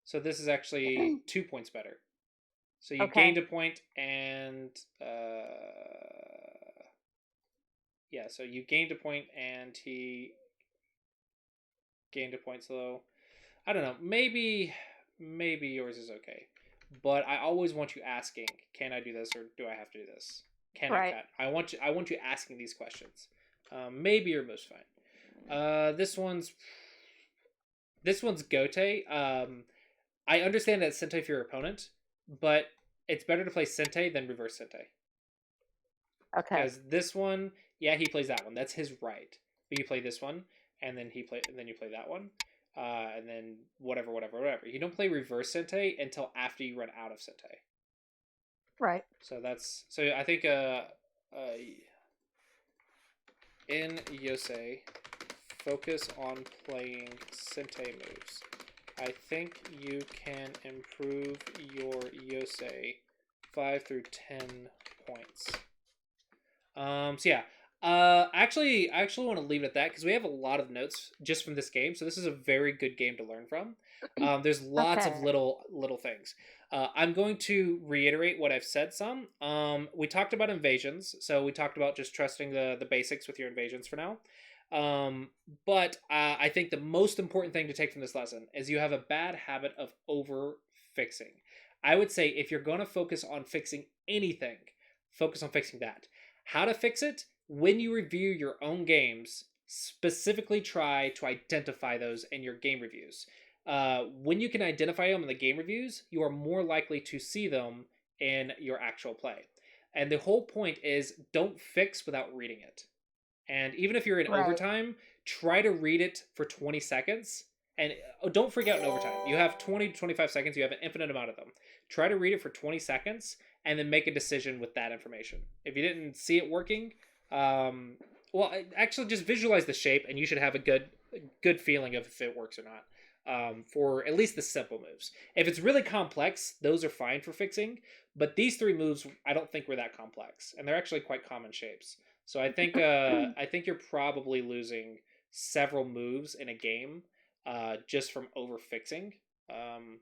So this is actually 2 points better. So you Okay. gained a point, and yeah, so you gained a point, and he gained a point. So I don't know. Maybe yours is okay, but I always want you asking, "Can I do this, or do I have to do this? Can I Right. cut?" I want you asking these questions. Maybe you're most fine. This one's Gote. I understand that Sente for your opponent, but it's better to play Sente than reverse Sente. Okay. Because this one, yeah, he plays that one. That's his right. But you play this one, and then you play that one, and then whatever. You don't play reverse Sente until after you run out of Sente. Right. So I think in Yosei, focus on playing Sente moves. I think you can improve your Yosei 5 through 10 points. So yeah. I actually want to leave it at that because we have a lot of notes just from this game. So this is a very good game to learn from. There's lots of Okay. little things. I'm going to reiterate what I've said some. We talked about invasions, so we talked about just trusting the basics with your invasions for now. But I think the most important thing to take from this lesson is you have a bad habit of over fixing. I would say if you're going to focus on fixing anything, focus on fixing that. How to fix it? When you review your own games, specifically try to identify those in your game reviews. When you can identify them in the game reviews, you are more likely to see them in your actual play. And the whole point is don't fix without reading it. And even if you're in Right. overtime, try to read it for 20 seconds. And don't freak out in overtime. You have 20 to 25 seconds, you have an infinite amount of them. Try to read it for 20 seconds and then make a decision with that information. If you didn't see it working, um, well, actually just visualize the shape and you should have a good feeling of if it works or not. For at least the simple moves. If it's really complex, those are fine for fixing. But these three moves, I don't think were that complex, and they're actually quite common shapes. So I think you're probably losing several moves in a game just from over fixing.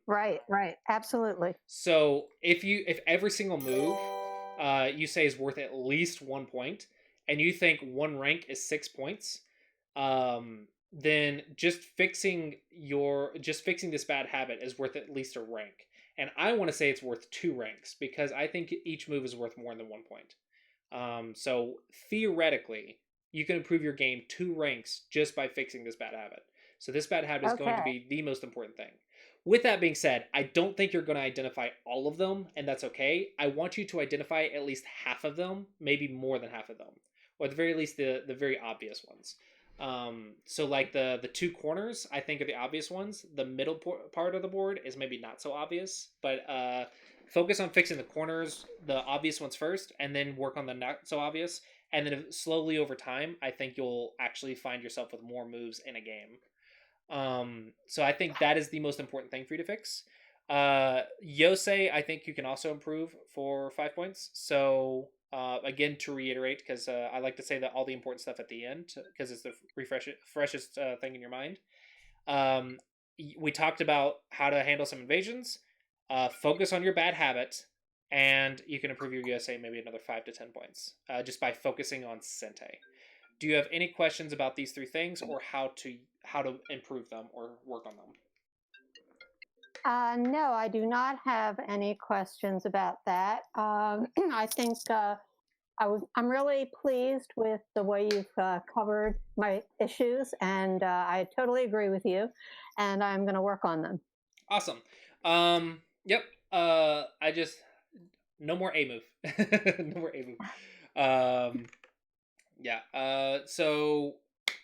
Right. Right. Absolutely. So if every single move you say is worth at least 1 point, and you think one rank is 6 points, then just fixing this bad habit is worth at least a rank. And I want to say it's worth 2 ranks because I think each move is worth more than 1 point. So theoretically, you can improve your game 2 ranks just by fixing this bad habit. So this bad habit is going to Okay. be the most important thing. With that being said, I don't think you're going to identify all of them, and that's okay. I want you to identify at least half of them, maybe more than half of them, or at the very least the very obvious ones. So like the two corners, I think are the obvious ones. The middle part of the board is maybe not so obvious, but focus on fixing the corners, the obvious ones first, and then work on the not so obvious. And then slowly over time, I think you'll actually find yourself with more moves in a game. So I think that is the most important thing for you to fix. Yosei, I think you can also improve for 5 points. So again, to reiterate, because I like to say that all the important stuff at the end, because it's the freshest thing in your mind. Um, we talked about how to handle some invasions. Focus on your bad habit, and you can improve your USA maybe another 5 to 10 points just by focusing on Sente. Do you have any questions about these three things, or how to improve them or work on them? No, I do not have any questions about that. I think I'm really pleased with the way you've covered my issues, and I totally agree with you, and I'm going to work on them. Awesome. Yep. I just no more A move. No more A move. Yeah. So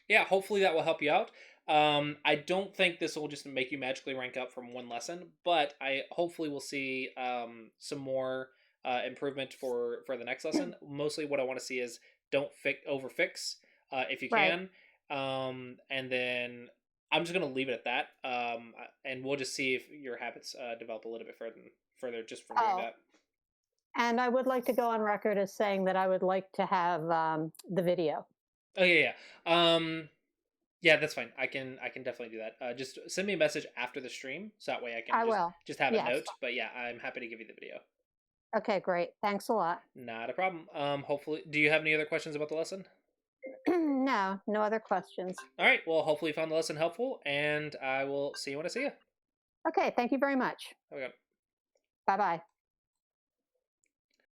yeah, hopefully that will help you out. I don't think this will just make you magically rank up from one lesson, but I hopefully will see some more improvement for the next lesson. Mostly, what I want to see is don't over fix if you Right. can, and then I'm just gonna leave it at that, and we'll just see if your habits develop a little bit further just from doing Oh, that. and I would like to go on record as saying that I would like to have the video. Oh yeah. Yeah, that's fine. I can definitely do that. Just send me a message after the stream, so that way I can I will. just have a Yes. note. But yeah, I'm happy to give you the video. Okay, great. Thanks a lot. Not a problem. Hopefully, do you have any other questions about the lesson? No, no other questions. All right. Well, hopefully you found the lesson helpful, and I will see you when I see you. Okay, thank you very much. Have a good one. Bye bye.